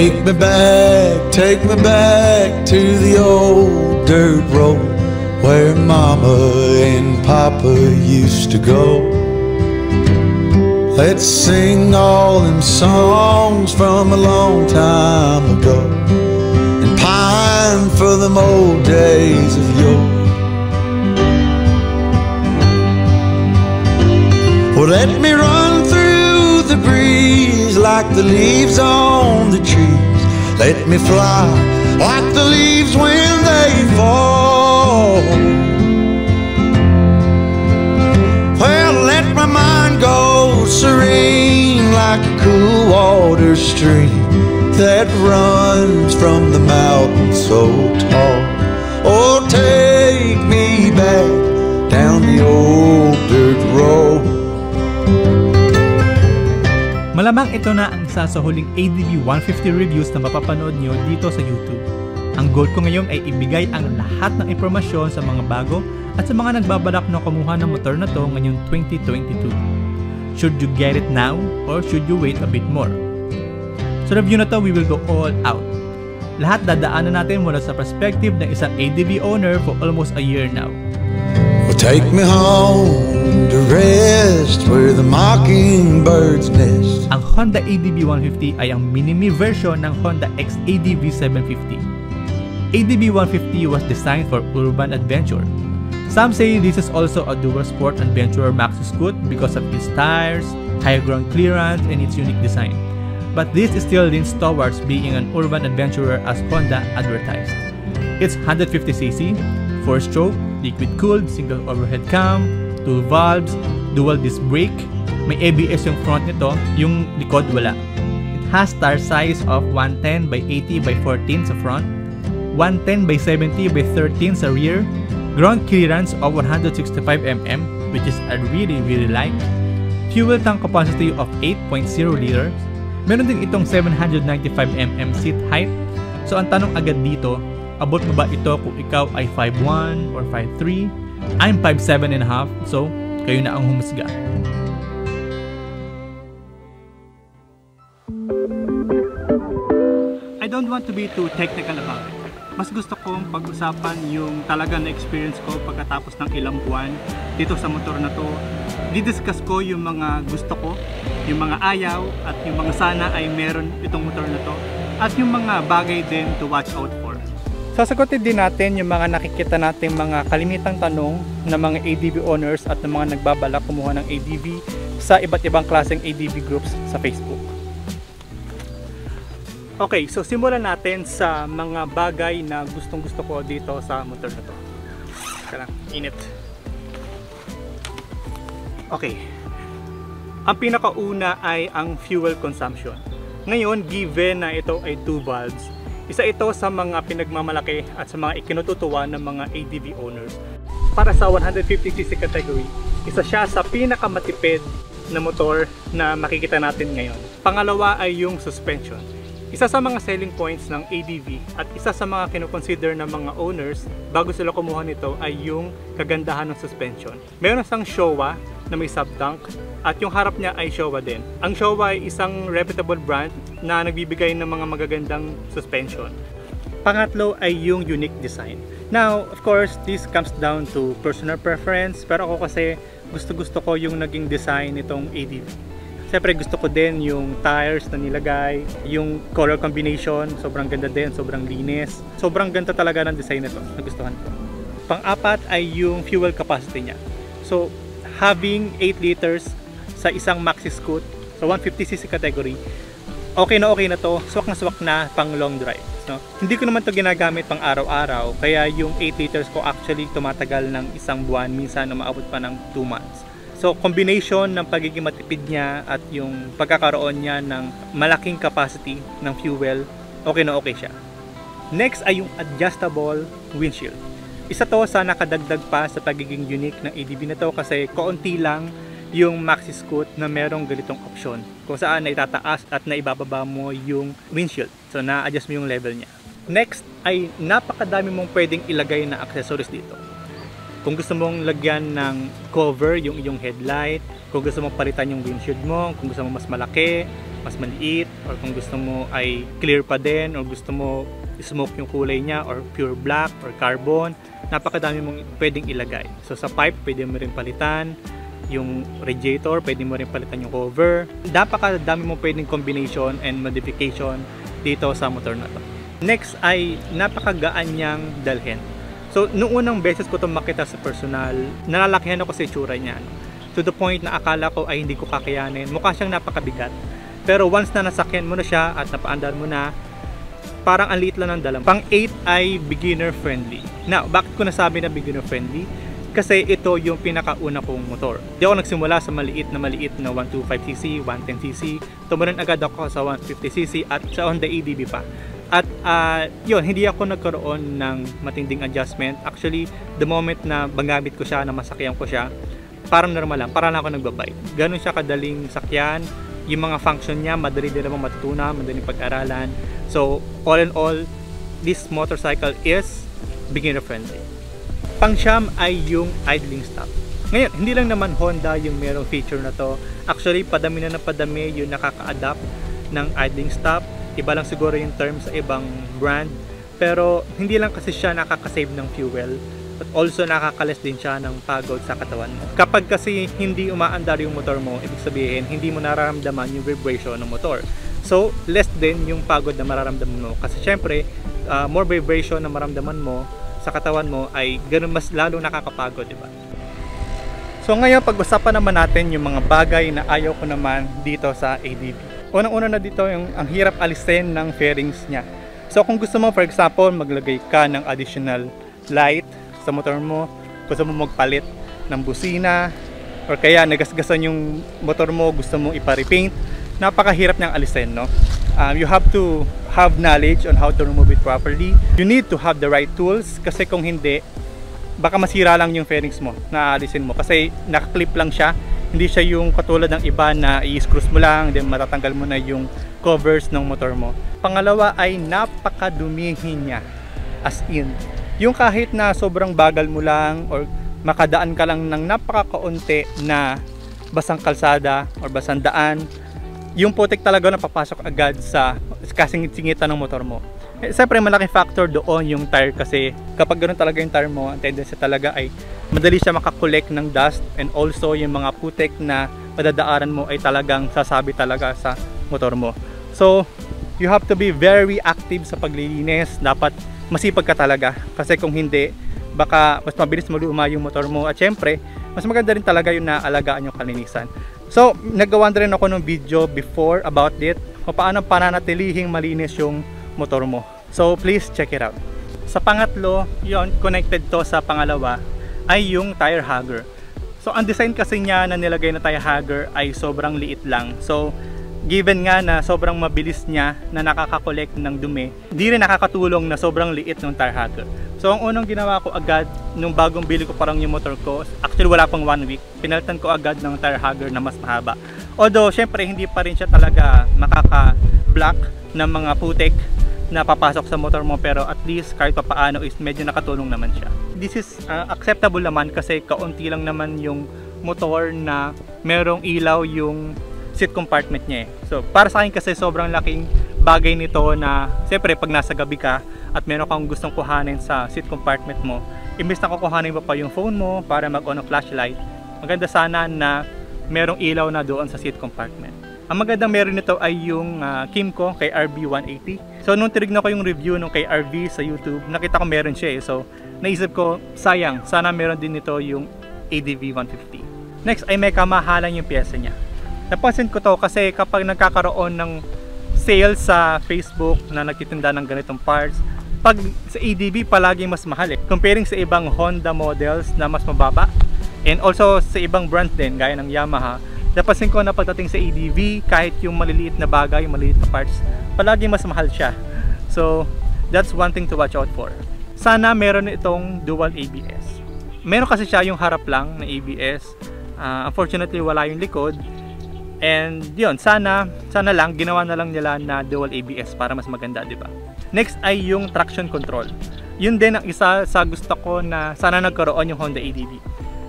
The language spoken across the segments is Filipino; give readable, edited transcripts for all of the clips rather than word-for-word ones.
Take me back to the old dirt road where Mama and Papa used to go. Let's sing all them songs from a long time ago and pine for them old days of yore. Well, let me run through the breeze like the leaves on the trees. Let me fly like the leaves when they fall. Well, let my mind go serene like a cool water stream that runs from the mountain so tall. Oh, take me back down the old dirt road. Malamang ito na ang isa sa huling ADV 150 reviews na mapapanood nyo dito sa YouTube. Ang goal ko ngayon ay ibigay ang lahat ng impormasyon sa mga bago at sa mga nagbabalak na kumuha ng motor na to ngayong 2022. Should you get it now or should you wait a bit more? Sa review na to, we will go all out. Lahat dadaanan natin mula sa perspective ng isang ADV owner for almost a year now. Take me home to rest where the mockingbirds nest. Ang Honda ADV 150 ay ang mini-me version ng Honda X ADV 750. ADV 150 was designed for urban adventure. Some say this is also a dual sport adventurer maxi scoot because of its tires, high ground clearance, and its unique design. But this still leans towards being an urban adventurer as Honda advertised. It's 150cc, 4-stroke, liquid-cooled, single overhead cam, 2 valves, dual disc brake, may ABS yung front nito, yung likod wala. It has tire size of 110 by 80 by 14 sa front, 110 by 70 by 13 sa rear, ground clearance of 165 mm, which is I really like, fuel tank capacity of 8.0 liters, meron din itong 795 mm seat height. So ang tanong agad dito, abot mo ba ito kung ikaw ay 5'1 or 5'3? I'm 5'7 and a half, so kayo na ang humusga. I don't want to be too technical about it. Mas gusto kong pag-usapan yung talaga na experience ko pagkatapos ng ilang buwan dito sa motor na to. Didiscuss ko yung mga gusto ko, yung mga ayaw, at yung mga sana ay meron itong motor na to, at yung mga bagay din to watch out for. Sasagutin din natin yung mga nakikita nating mga kalimitang tanong ng mga ADV owners at ng mga nagbabalak kumuha ng ADV sa iba't ibang klaseng ADV groups sa Facebook. Okay, so simulan natin sa mga bagay na gustong-gusto ko dito sa motor na to. Teka lang, init. Okay. Ang pinakauna ay ang fuel consumption. Ngayon, given na ito ay 2 valves, isa ito sa mga pinagmamalaki at sa mga ikinututuwa ng mga ADV owners. Para sa 150cc category, isa siya sa pinakamatipid na motor na makikita natin ngayon. Pangalawa ay yung suspension. Isa sa mga selling points ng ADV at isa sa mga kinukonsider ng mga owners bago sila kumuha nito ay yung kagandahan ng suspension. Meron siyang Showa na may sub-tank at yung harap niya ay Showa din. Ang Showa ay isang reputable brand na nagbibigay ng mga magagandang suspension. Pangatlo ay yung unique design. Now, of course, this comes down to personal preference, pero ako kasi gusto ko yung naging design nitong ADV. Siyempre gusto ko din yung tires na nilagay, yung color combination, sobrang ganda din, sobrang linis. Sobrang ganda talaga ng design nito, nagustuhan ko. Pang-apat ay yung fuel capacity niya. So, having 8 liters sa isang maxi scoot, sa 150cc category, okay na to, swak na pang long drive. No? Hindi ko naman to ginagamit pang araw-araw, kaya yung 8 liters ko actually tumatagal ng isang buwan, minsan umaabot pa ng 2 months. So, combination ng pagiging matipid niya at yung pagkakaroon niya ng malaking capacity ng fuel, okay na okay siya. Next ay yung adjustable windshield. Isa to sa nakadagdag pa sa pagiging unique ng ADV na to kasi kaunti lang yung maxi scoot na merong ganitong option kung saan na itataas at naibababa mo yung windshield. So, na-adjust mo yung level niya. Next ay napakadami mong pwedeng ilagay na accessories dito. Kung gusto mong lagyan ng cover yung iyong headlight, kung gusto mong palitan yung windshield mo, kung gusto mong mas malaki, mas maliit, or kung gusto mo ay clear pa din, or gusto mo smoke yung kulay niya, or pure black, or carbon, napakadami mong pwedeng ilagay. So sa pipe, pwede mo rin palitan yung radiator, pwede mo rin palitan yung cover. Napakadami mong pwedeng combination and modification dito sa motor na to. Next ay napakagaan niyang dalhin. So noong unang beses ko itong makita sa personal, nalalakihan ako sa itsura niya. To the point na akala ko ay hindi ko kakayanin. Mukha siyang napakabigat. Pero once na nasakyan mo na siya at napaandar mo na, parang ang liit lang ng dalang. Pang 8 ay beginner friendly. Now, bakit ko nasabi na beginner friendly? Kasi ito yung pinakauna kong motor. Di ako nagsimula sa maliit na 125cc, 110cc. Tumunan agad ako sa 150cc at sa Honda ADV pa. At yun, hindi ako nagkaroon ng matinding adjustment. Actually, the moment na magamit ko siya, na masakyan ko siya, parang normal lang, parang ako nagbabike. Ganun siya kadaling sakyan. Yung mga function niya, madali din naman matutunan, madaling pag-aralan. So, all in all, this motorcycle is beginner friendly. Pang-siyam ay yung idling stop. Ngayon, hindi lang naman Honda yung merong feature na to. Actually, padami na padami yung nakaka-adapt ng idling stop. Iba lang siguro yung term sa ibang brand. Pero, hindi lang kasi siya nakaka-save ng fuel. At also nakakalis din siya ng pagod sa katawan mo. Kapag kasi hindi umaandar yung motor mo, ibig sabihin hindi mo nararamdaman yung vibration ng motor. So less din yung pagod na mararamdaman mo. Kasi syempre, more vibration na maramdaman mo sa katawan mo ay ganun mas lalo nakakapagod, di ba? So ngayon pag-usapan naman natin yung mga bagay na ayaw ko naman dito sa ADV. Unang-una na dito yung ang hirap alisin ng fairings niya. So kung gusto mo, for example, maglagay ka ng additional light sa motor mo, gusto mo magpalit ng busina, or kaya nagasgasan yung motor mo, gusto mong ipa-repaint, napakahirap niyang alisin, no? You have to have knowledge on how to remove it properly. You need to have the right tools, kasi kung hindi, baka masira lang yung fairings mo na aalisin mo, kasi nakaklip lang siya. Hindi siya yung katulad ng iba na i-screws mo lang, then matatanggal mo na yung covers ng motor mo. Pangalawa ay napakadumihin niya, as in, yung kahit na sobrang bagal mo lang or makadaan ka lang ng napakakaunti na basang kalsada or basang daan, yung putik talaga na papasok agad sa kasingit-singitan ng motor mo. Siyempre malaking factor doon yung tire, kasi kapag ganoon talaga yung tire mo, ang tendency talaga ay madali siya makakolect ng dust, and also yung mga putik na madadaanan mo ay talagang sasabi talaga sa motor mo. So you have to be very active sa paglilinis. Dapat masipag ka talaga, kasi kung hindi, baka mas mabilis mo luma yung motor mo. At syempre, mas maganda rin talaga yung naalagaan yung kalinisan. So, nagawa rin ako ng video before about it, kung paano pananatilihing malinis yung motor mo. So, please check it out. Sa pangatlo, yon connected to sa pangalawa, ay yung tire hugger. So, ang design kasi niya na nilagay na tire hugger ay sobrang liit lang. So, given nga na sobrang mabilis niya na nakaka-collect ng dumi, di rin nakakatulong na sobrang liit ng tire hugger. So ang unang ginawa ko agad, nung bagong bili ko parang yung motor ko, actually wala pang 1 week, pinalitan ko agad ng tire hugger na mas mahaba. Although syempre hindi pa rin siya talaga makaka-block ng mga putik na papasok sa motor mo, pero at least kahit papaano is medyo nakatulong naman siya. This is acceptable naman, kasi kaunti lang naman yung motor na merong ilaw yung seat compartment niya eh. So para sa akin kasi sobrang laking bagay nito na siyempre pag nasa gabi ka at meron kang gustong kuhanin sa seat compartment mo, imbes na kukuhanin mo pa yung phone mo para mag-on ang flashlight, maganda sana na merong ilaw na doon sa seat compartment. Ang magandang meron nito ay yung Kymco kay RV180. So nung tinignan ko yung review nung kay RV sa YouTube, nakita ko meron siya eh. So naisip ko, sayang, sana meron din nito yung ADV150. Next ay may kamahalan yung pyesa niya. Napansin ko to kasi kapag nagkakaroon ng sale sa Facebook na nagtitinda ng ganitong parts, pag sa ADV palagi mas mahal eh, comparing sa ibang Honda models na mas mababa, and also sa ibang brand din gaya ng Yamaha. Napansin ko na pagdating sa ADV, kahit yung maliliit na bagay, yung maliliit na parts, palagi mas mahal siya. So that's one thing to watch out for. Sana meron itong dual ABS. Meron kasi siya yung harap lang na ABS, unfortunately wala yung likod. And yun, sana lang ginawa na lang nila na dual ABS para mas maganda, di ba? Next ay yung traction control. Yun din ang isa sa gusto ko na sana nagkaroon yung Honda ADV.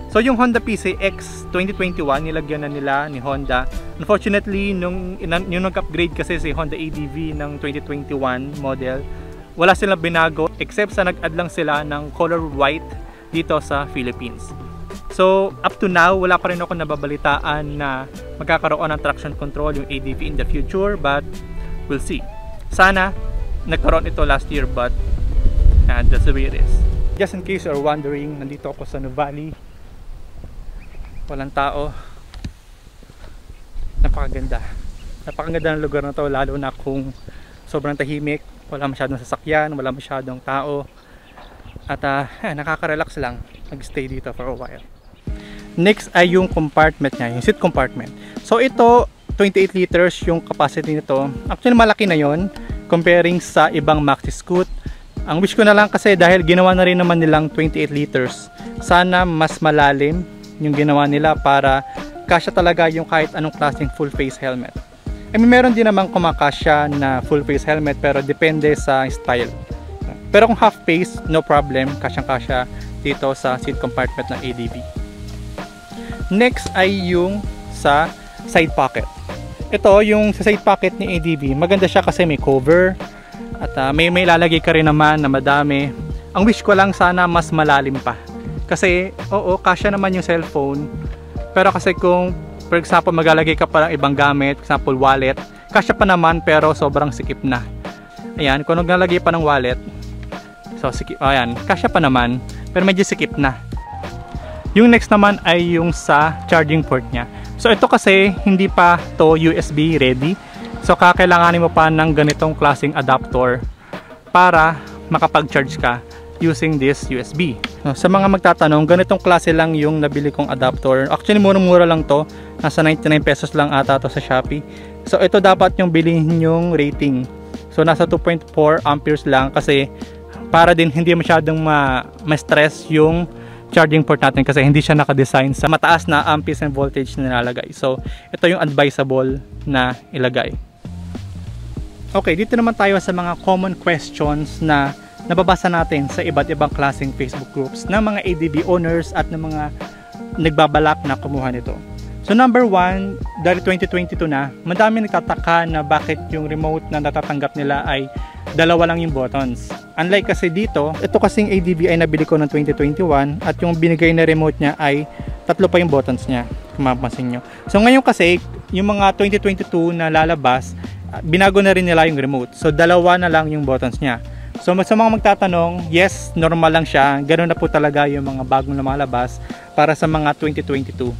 So yung Honda PCX 2021 nilagyan na nila ni Honda. Unfortunately, yung nag-upgrade kasi si Honda ADV ng 2021 model, wala silang binago except sa nag-add lang sila ng color white dito sa Philippines. So up to now, wala pa rin ako nababalitaan na magkakaroon ng traction control yung ADV in the future, but we'll see. Sana nagkaroon ito last year, but that's the way it is. Just in case you're wondering, nandito ako sa Nuvali. Walang tao. Napakaganda ng lugar na to, lalo na kung sobrang tahimik, wala masyadong sasakyan, wala masyadong tao, at nakaka-relax lang mag-stay dito for a while. Next ay yung compartment niya, yung seat compartment. So ito, 28 liters yung capacity nito. Actually malaki na yon comparing sa ibang Maxi Scoot. Ang wish ko na lang kasi dahil ginawa na rin naman nilang 28 liters, sana mas malalim yung ginawa nila para kasya talaga yung kahit anong klaseng full face helmet. I mean, meron din naman kumakasya na full face helmet pero depende sa style. Pero kung half face, no problem, kasyang-kasya dito sa seat compartment ng ADV. Next ay yung sa side pocket. Ito yung sa side pocket ni ADV, maganda siya kasi may cover at may lalagay ka rin naman na madami. Ang wish ko lang sana mas malalim pa. Kasi, oo, kasya naman yung cellphone. Pero kasi kung, for example, maglalagay ka pa ng ibang gamit, for example, wallet, kasya pa naman pero sobrang sikip na. Ayan, kung naglalagay pa ng wallet, so sikip, ayan, kasya pa naman, pero medyo sikip na. Yung next naman ay yung sa charging port niya. So ito kasi, hindi pa to USB ready. So kakailanganin mo pa ng ganitong klaseng adapter para makapag-charge ka using this USB. Sa mga magtatanong, ganitong klase lang yung nabili kong adapter. Actually, murang-mura lang to. Nasa 99 pesos lang ata to sa Shopee. So, ito dapat yung bilhin yung rating. So, nasa 2.4 amperes lang kasi para din hindi masyadong ma-stress yung charging port natin kasi hindi siya nakadesign sa mataas na amperes and voltage na nilalagay. So, ito yung advisable na ilagay. Okay, dito naman tayo sa mga common questions na nababasa natin sa iba't ibang klaseng Facebook groups ng mga ADV owners at ng mga nagbabalak na kumuha nito. So number 1, dahil 2022 na, madami nagtataka na bakit yung remote na natatanggap nila ay dalawa lang yung buttons. Unlike kasi dito, ito kasing ADV ay nabili ko ng 2021 at yung binigay na remote niya ay tatlo pa yung buttons niya, kung mapapansin nyo. So ngayon kasi, yung mga 2022 na lalabas, binago na rin nila yung remote. So dalawa na lang yung buttons niya. So sa mga magtatanong, yes, normal lang siya. Ganun na po talaga yung mga bagong lumalabas para sa mga 2022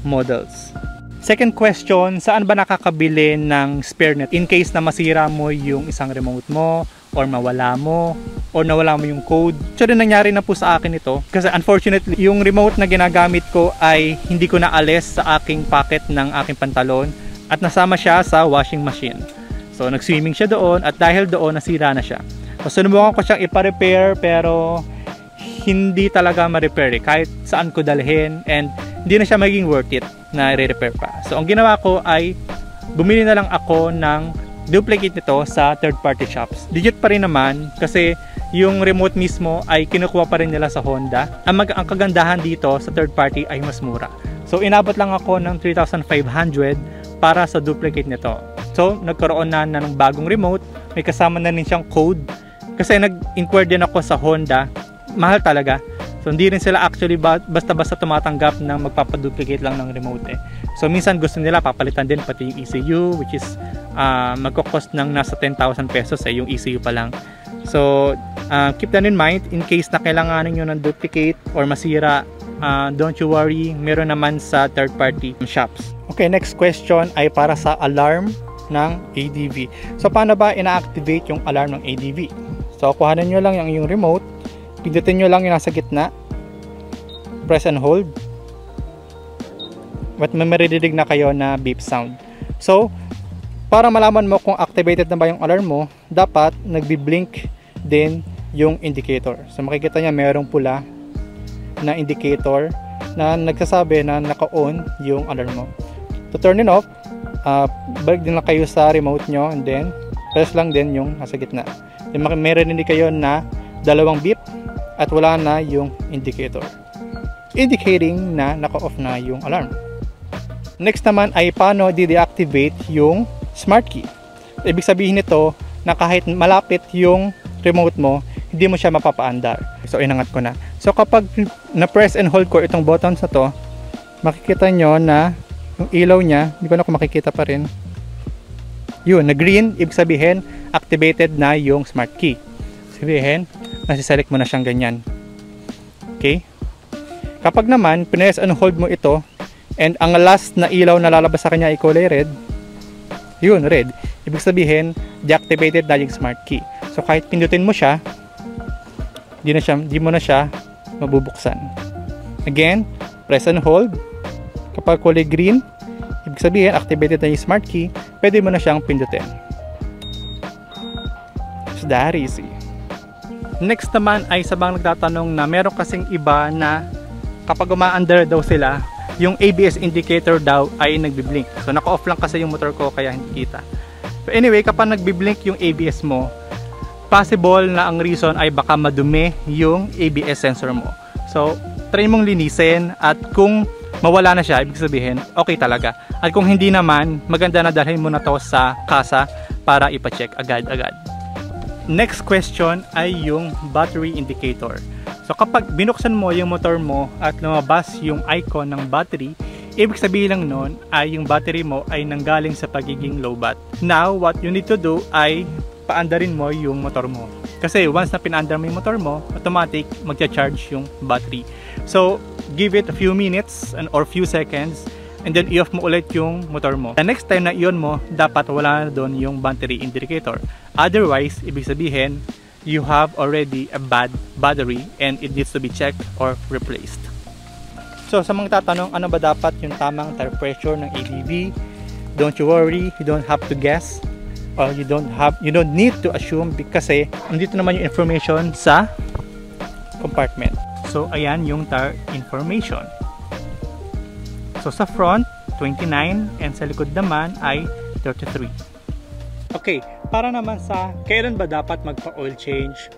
models. Second question, saan ba nakakabili ng spare net in case na masira mo yung isang remote mo or mawala mo or nawala mo yung code? Actually, nangyari na po sa akin ito kasi unfortunately, yung remote na ginagamit ko ay hindi ko naalis sa aking pocket ng aking pantalon at nasama siya sa washing machine. So nag-swimming siya doon at dahil doon nasira na siya. So sinubukan ko siyang ipa-repair pero hindi talaga ma-repair kahit saan ko dalhin and hindi na siya maging worth it na i-repair pa. So ang ginawa ko ay bumili na lang ako ng duplicate nito sa third party shops. Legit pa rin naman kasi yung remote mismo ay kinukuha pa rin nila sa Honda. Ang kagandahan dito sa third party ay mas mura. So inabot lang ako ng 3,500 para sa duplicate nito. So nagkaroon na ng bagong remote, may kasama na rin siyang code. Kasi nag-inquire din ako sa Honda, mahal talaga. So hindi rin sila actually basta-basta tumatanggap ng magpapaduplicate lang ng remote eh. So minsan gusto nila papalitan din pati yung ECU, which is magko-cost ng nasa 10,000 pesos eh, yung ECU pa lang. So keep that in mind in case na kailanganin nyo ng duplicate or masira, don't you worry, meron naman sa third party shops. Okay, next question ay para sa alarm ng ADV. So paano ba ina-activate yung alarm ng ADV? So kuhanan nyo lang yung remote, pindutin nyo lang yung nasa gitna, press and hold, at may maririnig na kayo na beep sound. So para malaman mo kung activated na ba yung alarm mo, dapat nagbi-blink din yung indicator. So makikita nyo mayroong pula na indicator na nagsasabi na naka-on yung alarm mo. To turn it off, balik din lang kayo sa remote nyo and then press lang din yung nasa gitna. Meron hindi kayo na dalawang beep at wala na yung indicator. indicating na naka-off na yung alarm. Next naman ay paano di-deactivate yung smart key. Ibig sabihin nito na kahit malapit yung remote mo, hindi mo siya mapapaandar. So inangat ko na. So kapag na-press and hold ko itong buttons na to, makikita nyo na yung ilaw niya, hindi ko na kung makikita pa rin. Yun, na green, ibig sabihin activated na yung smart key. Sabihin, nasiselect mo na siyang ganyan. Okay? Kapag naman, press and hold mo ito, and ang last na ilaw na lalabas sa kanya ay kulay red, yun, red. Ibig sabihin, deactivated na yung smart key. So kahit pindutin mo siya, di mo na siya mabubuksan. Again, press and hold. Kapag kulay green, ibig sabihin, activated na yung smart key, pwede mo na siyang pindutin. It's that easy. Next naman ay sa mga nagtatanong na meron kasing iba na kapag umaandar daw sila, yung ABS indicator daw ay nagbiblink. So naka-off lang kasi yung motor ko kaya hindi kita. But anyway, kapag nagbiblink yung ABS mo, possible na ang reason ay baka madumi yung ABS sensor mo. So try mong linisin at kung mawala na siya, ibig sabihin okay talaga. At kung hindi naman, maganda na dalhin mo na to sa kasa para ipacheck agad-agad. Next question ay yung battery indicator. So kapag binuksan mo yung motor mo at lumabas yung icon ng battery, ibig sabihin lang nun ay yung battery mo ay nanggaling sa pagiging low bat. Now, what you need to do ay paandarin mo yung motor mo. Kasi once na pinaandar mo yung motor mo, automatic magcha-charge yung battery. So, give it a few minutes or few seconds and then i-off mo ulit yung motor mo. The next time na i-on mo, dapat wala na doon yung battery indicator. Otherwise, ibig sabihin, you have already a bad battery and it needs to be checked or replaced. So sa mga tatanong, ano ba dapat yung tamang tire pressure ng ADV? Don't you worry, you don't have to guess or you don't need to assume kasi nandito naman yung information sa compartment. So ayan yung tire information. So sa front 29 and sa likod naman ay 33. Okay, para naman sa kailan ba dapat magpa-oil change,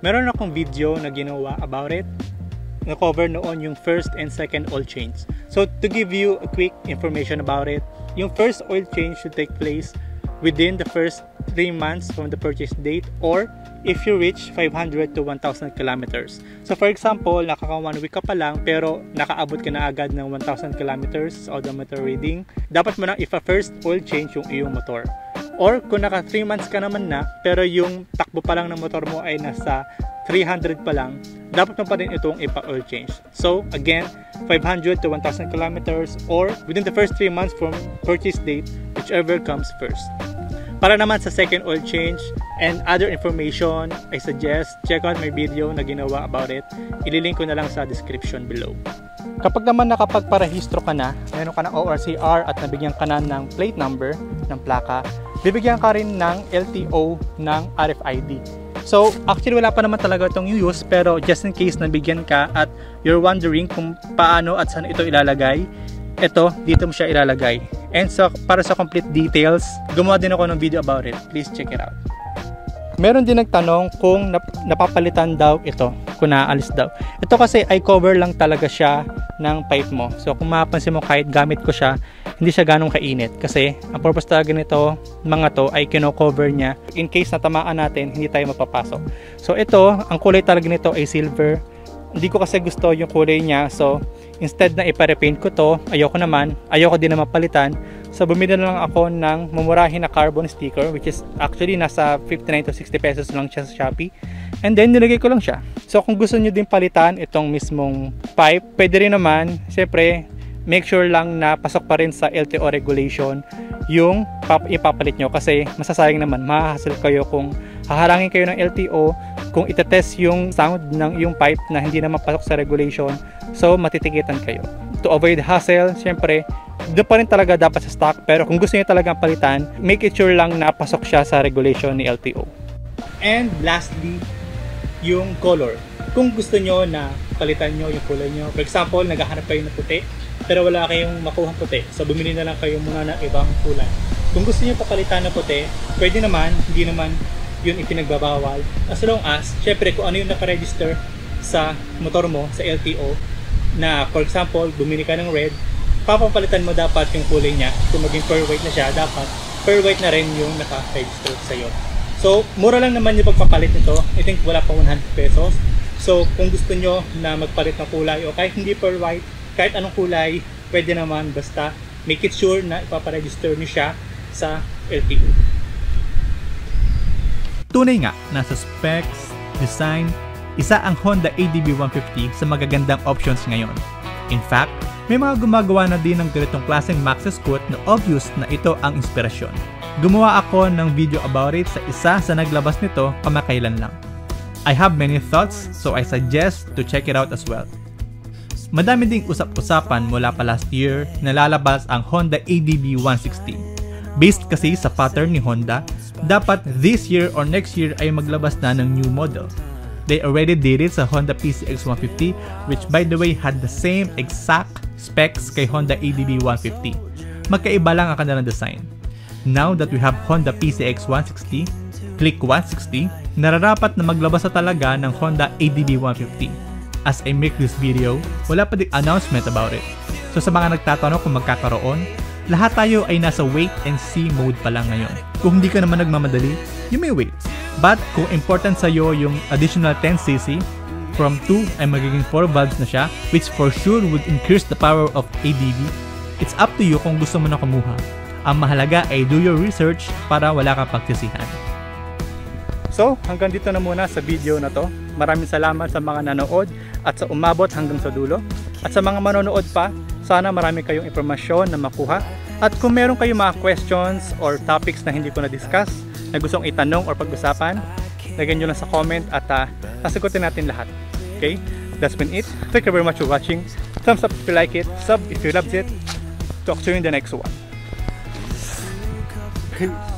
meron akong video na ginawa about it. Na-cover noon yung first and second oil change. So to give you a quick information about it, yung first oil change should take place within the first 3 months from the purchase date or if you reach 500 to 1,000 kilometers. So for example, nakaka 1 week ka pa lang pero nakaabot ka na agad ng 1,000 kilometers sa odometer reading, dapat mo na first oil change yung iyong motor. Or kung naka 3 months ka naman na pero yung takbo pa lang ng motor mo ay nasa 300 pa lang, dapat mo pa rin itong ipa-oil change. So again, 500 to 1,000 kilometers or within the first 3 months from purchase date, whichever comes first. Para naman sa second oil change and other information, I suggest check out my video na ginawa about it. Ililink ko na lang sa description below. Kapag naman nakapagparehistro ka na, meron ka ng ORCR at nabigyan ka na ng plate number ng plaka, bibigyan ka rin ng LTO ng RFID. So actually wala pa naman talaga itong use pero just in case nabigyan ka at you're wondering kung paano at saan ito ilalagay, ito, dito mo siya ilalagay. And so para sa complete details, gumawa din ako ng video about it. Please check it out. Meron din nagtanong kung napapalitan daw ito, kung naaalis daw. Ito kasi ay cover lang talaga siya ng pipe mo. So kung mapapansin mo kahit gamit ko siya, hindi siya ganong kainit. Kasi ang purpose talaga nito, mga to, ay kino-cover niya. In case na tamaan natin, hindi tayo mapapasok. So ito, ang kulay talaga nito ay silver. Hindi ko kasi gusto yung kulay niya. So instead na ipa-repaint ko to, ayoko din na mapalitan. So bumili na lang ako ng mumurahin na carbon sticker which is actually nasa 59 to 60 pesos lang siya sa Shopee. And then nilagay ko lang siya. So kung gusto niyo din palitan itong mismong pipe, pwede rin naman. Siyempre, make sure lang na pasok pa rin sa LTO regulation yung ipapalit nyo kasi masasayang naman, mahahassle kayo kung haharangin kayo ng LTO kung itetest yung sound ng yung pipe na hindi naman pasok sa regulation. So matitikitan kayo. To avoid hassle, siyempre doon pa rin talaga dapat sa stock, pero kung gusto niyo talagang palitan, make it sure lang na pasok siya sa regulation ni LTO. And lastly, yung color. Kung gusto nyo na palitan nyo yung kulay nyo, for example, naghahanap kayo ng puti pero wala kayong makuha puti, so bumili na lang kayo muna ng ibang kulay. Kung gusto nyo papalitan ng puti, pwede naman, hindi naman yun ipinagbabawal as long as, syempre kung ano yung nakaregister sa motor mo, sa LTO, na for example, bumili ka ng red, papapalitan mo dapat yung kulay niya. Kung maging per white na siya, dapat per white na rin yung naka-register sa'yo. So, mura lang naman yung pagpapalit nito. I think wala pa 100 pesos. So, kung gusto nyo na magpalit ng kulay o kahit hindi per white, kahit anong kulay, pwede naman, basta make it sure na ipaparegister nyo siya sa LTO. Tunay nga, nasa specs, design, isa ang Honda ADB 150 sa magagandang options ngayon. In fact, may mga gumagawa na din ng ganitong klaseng maxi scoot na obvious na ito ang inspirasyon. Gumawa ako ng video about it sa isa sa naglabas nito kamakailan lang. I have many thoughts, so I suggest to check it out as well. Madami ding usap-usapan mula pa last year na lalabas ang Honda ADB 160. Based kasi sa pattern ni Honda, dapat this year or next year ay maglabas na ng new model. They already did it sa Honda PCX 150, which by the way had the same exact specs kay Honda ADB 150. Magkaiba lang ang kanilang design. Now that we have Honda PCX 160, Click 160, nararapat na maglabas na talaga ng Honda ADB 150. As I make this video, wala pa ding announcement about it. So sa mga nagtatanong kung magkakaroon, lahat tayo ay nasa wait and see mode pa lang ngayon. Kung hindi ka naman nagmamadali, you may wait. But kung important sa'yo yung additional 10cc, from 2 ay magiging 4 valves na siya, which for sure would increase the power of ADB, it's up to you kung gusto mo na kumuha. Ang mahalaga ay do your research para wala kang pagsisihan. So, hanggang dito na muna sa video na to. Maraming salamat sa mga nanood at sa umabot hanggang sa dulo. At sa mga manonood pa, sana marami kayong impormasyon na makuha. At kung meron kayong mga questions or topics na hindi ko na-discuss, na gustong itanong or pag-usapan, lagyan nyo lang sa comment at sasagutin natin lahat. Okay? That's been it. Thank you very much for watching. Thumbs up if you like it. Sub if you loved it. Talk to you in the next one. Peace.